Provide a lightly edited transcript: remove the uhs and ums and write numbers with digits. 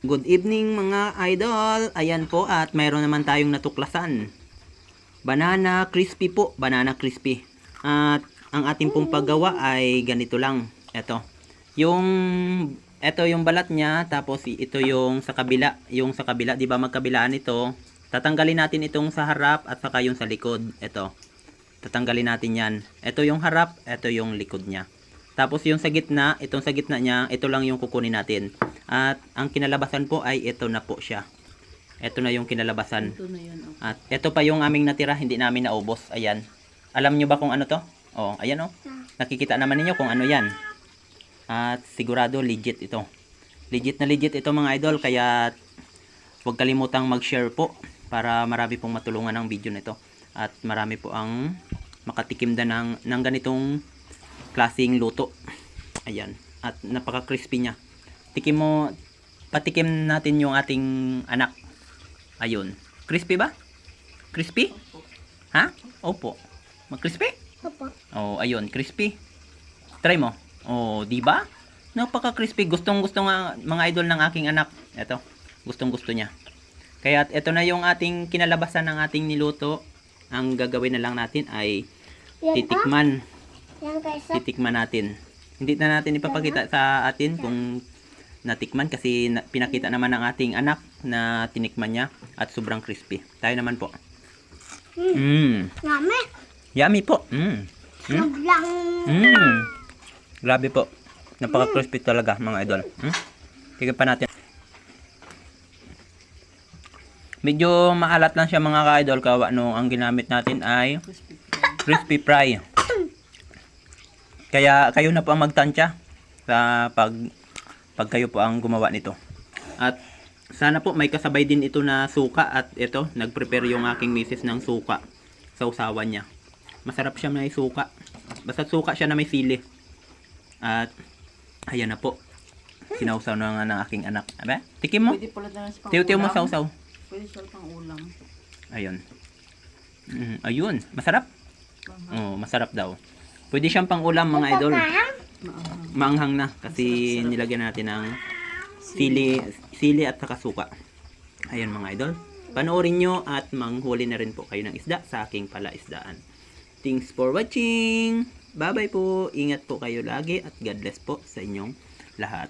Good evening mga idol. Ayan po at mayroon naman tayong natuklasan. Banana crispy po. Banana crispy. At ang ating pong paggawa ay ganito lang. Ito yung balat niya. Tapos ito yung sa kabila. Yung sa kabila. Diba magkabilaan ito. Tatanggalin natin itong sa harap at saka yung sa likod. Ito. Tatanggalin natin yan. Ito yung harap. Ito yung likod niya. Tapos yung sa gitna, itong sa gitna niya, ito lang yung kukunin natin. At ang kinalabasan po ay ito na po siya. Ito na yung kinalabasan. Ito na yan, okay. At ito pa yung aming natira, hindi namin naubos. Ayan. Alam nyo ba kung ano to? Oh, ayan oh. Nakikita naman ninyo kung ano yan. At sigurado legit ito. Legit na legit ito mga idol. Kaya huwag kalimutang mag-share po para marami pong matulungan ang video nito. At marami po ang makatikim na ng ganitong klaseng luto. Ayan. At napaka-crispy niya. Patikim natin yung ating anak. Ayun. Crispy ba? Crispy? Opo. Ha? Opo. Mag-crispy? Opo. Oh, ayun. Crispy. Try mo. Oh, di ba? Napaka-crispy. Gustong-gusto nga mga idol ng aking anak. Ito. Gustong-gusto niya. Kaya ito na yung ating kinalabasan ng ating niluto. Ang gagawin na lang natin ay titikman. Titikman natin. Hindi na natin ipapakita sa atin kung natikman kasi pinakita naman ng ating anak na tinikman niya at sobrang crispy. Tayo naman po. Yummy. Yummy po. Sobrang... Grabe po. Napaka-crispy talaga mga idol. Tignan pa natin. Medyo maalat lang siya mga ka-idol. Kawa nung ang ginamit natin ay crispy fry. Kaya kayo na po ang magtansya sa pag kayo po ang gumawa nito. At sana po may kasabay din ito na suka. At ito, nag-prepare yung aking misis ng suka sa usawan niya. Masarap siya may suka. Basta suka siya na may sili. At ayan na po. Sinausaw na nga ng aking anak. Aba? Tikim mo. Pwede pala na sa pang Tiyo-tiyo mo ulam. sausaw. Pwede sa pang ulam. Ayun. Ayun. Masarap. Oh, masarap daw. Pwede siyang pang ulam mga idol. Maanghang. Maanghang na kasi Masarap. nilagyan natin ng sili at saka suka. Ayun mga idol. Panoorin nyo at manghuli na rin po kayo ng isda sa aking palaisdaan. Thanks for watching. Bye bye po. Ingat po kayo lagi at God bless po sa inyong lahat.